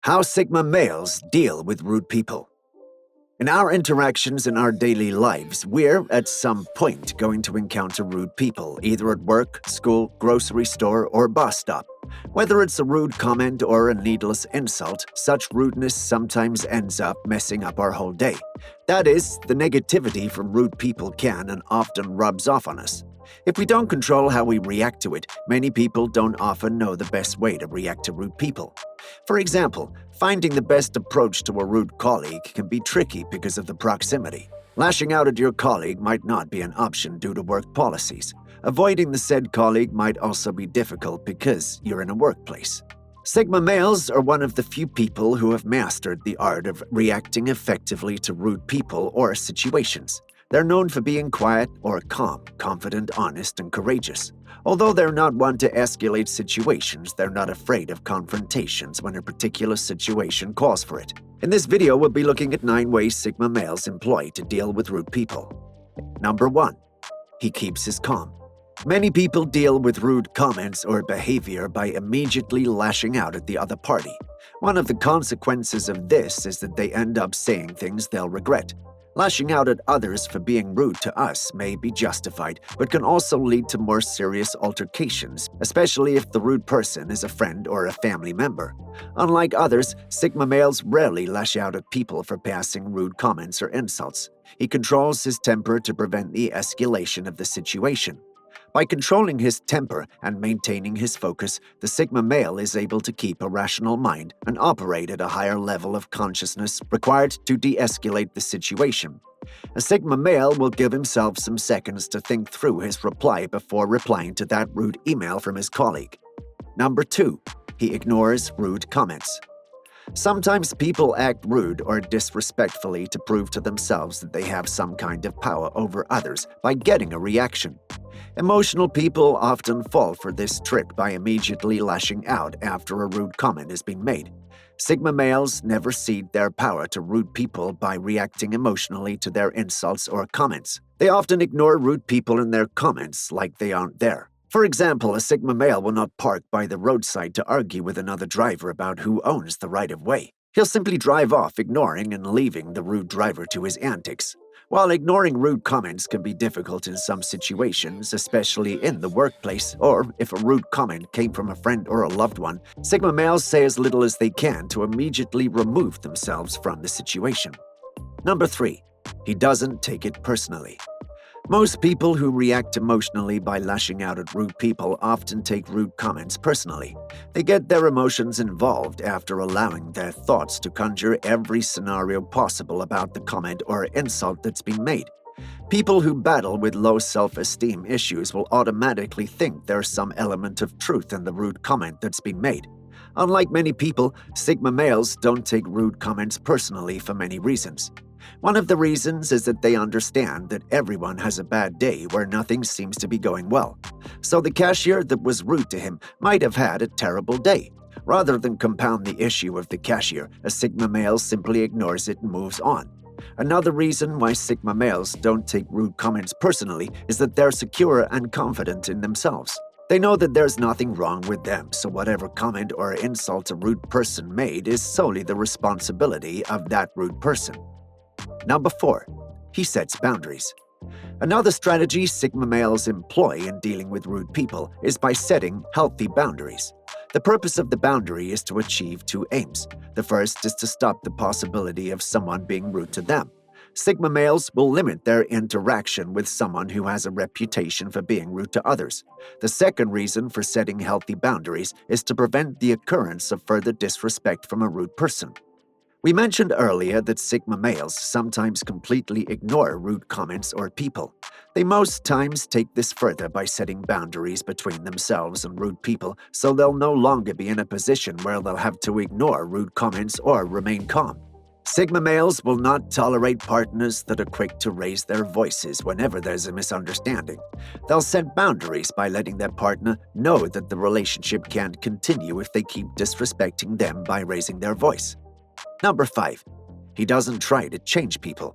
How Sigma males deal with rude people. In our interactions in our daily lives, we're, at some point, going to encounter rude people, either at work, school, grocery store, or bus stop. Whether it's a rude comment or a needless insult, such rudeness sometimes ends up messing up our whole day. That is, the negativity from rude people can and often rubs off on us. If we don't control how we react to it, many people don't often know the best way to react to rude people. For example, finding the best approach to a rude colleague can be tricky because of the proximity. Lashing out at your colleague might not be an option due to work policies. Avoiding the said colleague might also be difficult because you're in a workplace. Sigma males are one of the few people who have mastered the art of reacting effectively to rude people or situations. They're known for being quiet or calm, confident, honest, and courageous. Although they're not one to escalate situations, they're not afraid of confrontations when a particular situation calls for it. In this video, we'll be looking at 9 ways Sigma males employ to deal with rude people. Number 1. He keeps his calm. Many people deal with rude comments or behavior by immediately lashing out at the other party. One of the consequences of this is that they end up saying things they'll regret. Lashing out at others for being rude to us may be justified, but can also lead to more serious altercations, especially if the rude person is a friend or a family member. Unlike others, Sigma males rarely lash out at people for passing rude comments or insults. He controls his temper to prevent the escalation of the situation. By controlling his temper and maintaining his focus, the Sigma male is able to keep a rational mind and operate at a higher level of consciousness required to de-escalate the situation. A Sigma male will give himself some seconds to think through his reply before replying to that rude email from his colleague. Number 2. He ignores rude comments. Sometimes people act rude or disrespectfully to prove to themselves that they have some kind of power over others by getting a reaction. Emotional people often fall for this trick by immediately lashing out after a rude comment has been made. Sigma males never cede their power to rude people by reacting emotionally to their insults or comments. They often ignore rude people in their comments like they aren't there. For example, a Sigma male will not park by the roadside to argue with another driver about who owns the right of way. He'll simply drive off, ignoring and leaving the rude driver to his antics. While ignoring rude comments can be difficult in some situations, especially in the workplace, or if a rude comment came from a friend or a loved one, Sigma males say as little as they can to immediately remove themselves from the situation. Number 3. He doesn't take it personally. Most people who react emotionally by lashing out at rude people often take rude comments personally. They get their emotions involved after allowing their thoughts to conjure every scenario possible about the comment or insult that's been made. People who battle with low self-esteem issues will automatically think there's some element of truth in the rude comment that's been made. Unlike many people, Sigma males don't take rude comments personally for many reasons. One of the reasons is that they understand that everyone has a bad day where nothing seems to be going well. So the cashier that was rude to him might have had a terrible day. Rather than compound the issue of the cashier, a Sigma male simply ignores it and moves on. Another reason why Sigma males don't take rude comments personally is that they're secure and confident in themselves. They know that there's nothing wrong with them, so whatever comment or insult a rude person made is solely the responsibility of that rude person. Number 4. He sets boundaries. Another strategy Sigma males employ in dealing with rude people is by setting healthy boundaries. The purpose of the boundary is to achieve 2 aims. The first is to stop the possibility of someone being rude to them. Sigma males will limit their interaction with someone who has a reputation for being rude to others. The second reason for setting healthy boundaries is to prevent the occurrence of further disrespect from a rude person. We mentioned earlier that Sigma males sometimes completely ignore rude comments or people. They most times take this further by setting boundaries between themselves and rude people, so they'll no longer be in a position where they'll have to ignore rude comments or remain calm. Sigma males will not tolerate partners that are quick to raise their voices whenever there's a misunderstanding. They'll set boundaries by letting their partner know that the relationship can't continue if they keep disrespecting them by raising their voice. Number 5. He doesn't try to change people.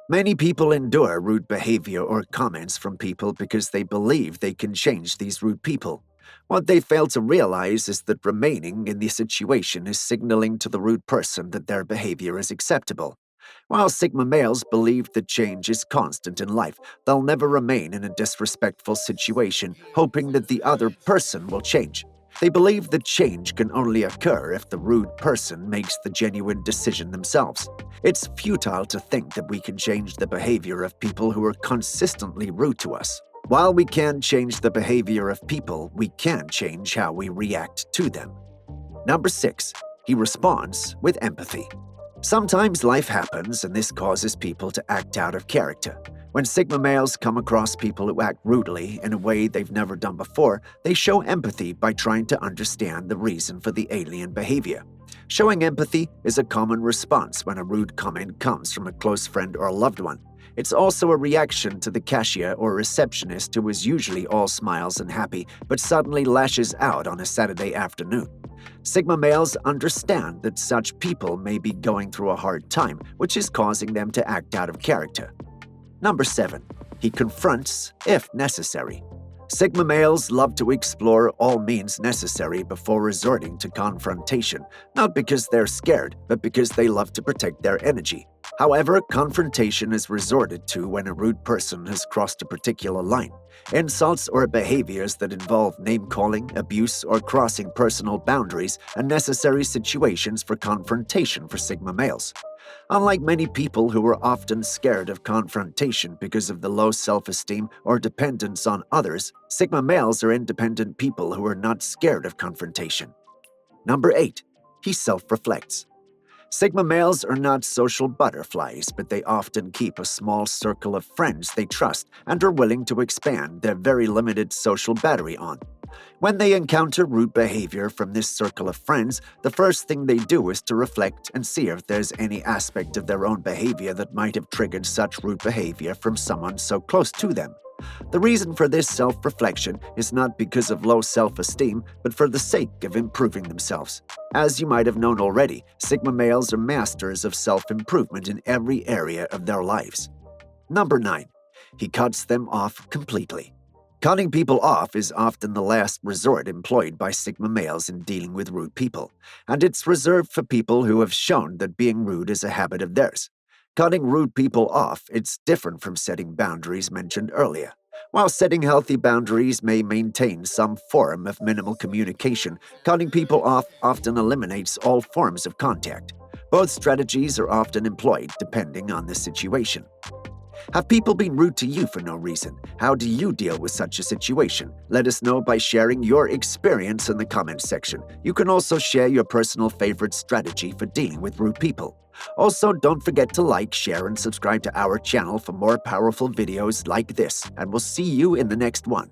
Many people endure rude behavior or comments from people because they believe they can change these rude people. What they fail to realize is that remaining in the situation is signaling to the rude person that their behavior is acceptable. While Sigma males believe that change is constant in life, they'll never remain in a disrespectful situation hoping that the other person will change. They believe that change can only occur if the rude person makes the genuine decision themselves. It's futile to think that we can change the behavior of people who are consistently rude to us. While we can't change the behavior of people, we can change how we react to them. Number 6. He responds with empathy. Sometimes life happens, and this causes people to act out of character. When Sigma males come across people who act rudely in a way they've never done before, they show empathy by trying to understand the reason for the alien behavior. Showing empathy is a common response when a rude comment comes from a close friend or loved one. It's also a reaction to the cashier or receptionist who is usually all smiles and happy, but suddenly lashes out on a Saturday afternoon. Sigma males understand that such people may be going through a hard time, which is causing them to act out of character. Number 7. He confronts if necessary. Sigma males love to explore all means necessary before resorting to confrontation, not because they're scared, but because they love to protect their energy. However, confrontation is resorted to when a rude person has crossed a particular line. Insults or behaviors that involve name-calling, abuse, or crossing personal boundaries are necessary situations for confrontation for Sigma males. Unlike many people who are often scared of confrontation because of the low self-esteem or dependence on others, Sigma males are independent people who are not scared of confrontation. Number 8. He self-reflects. Sigma males are not social butterflies, but they often keep a small circle of friends they trust and are willing to expand their very limited social battery on. When they encounter rude behavior from this circle of friends, the first thing they do is to reflect and see if there's any aspect of their own behavior that might have triggered such rude behavior from someone so close to them. The reason for this self-reflection is not because of low self-esteem, but for the sake of improving themselves. As you might have known already, Sigma males are masters of self-improvement in every area of their lives. Number 9. He cuts them off completely. Cutting people off is often the last resort employed by Sigma males in dealing with rude people, and it's reserved for people who have shown that being rude is a habit of theirs. Cutting rude people off, it's different from setting boundaries mentioned earlier. While setting healthy boundaries may maintain some form of minimal communication, cutting people off often eliminates all forms of contact. Both strategies are often employed depending on the situation. Have people been rude to you for no reason? How do you deal with such a situation? Let us know by sharing your experience in the comments section. You can also share your personal favorite strategy for dealing with rude people. Also, don't forget to like, share, and subscribe to our channel for more powerful videos like this, and we'll see you in the next one.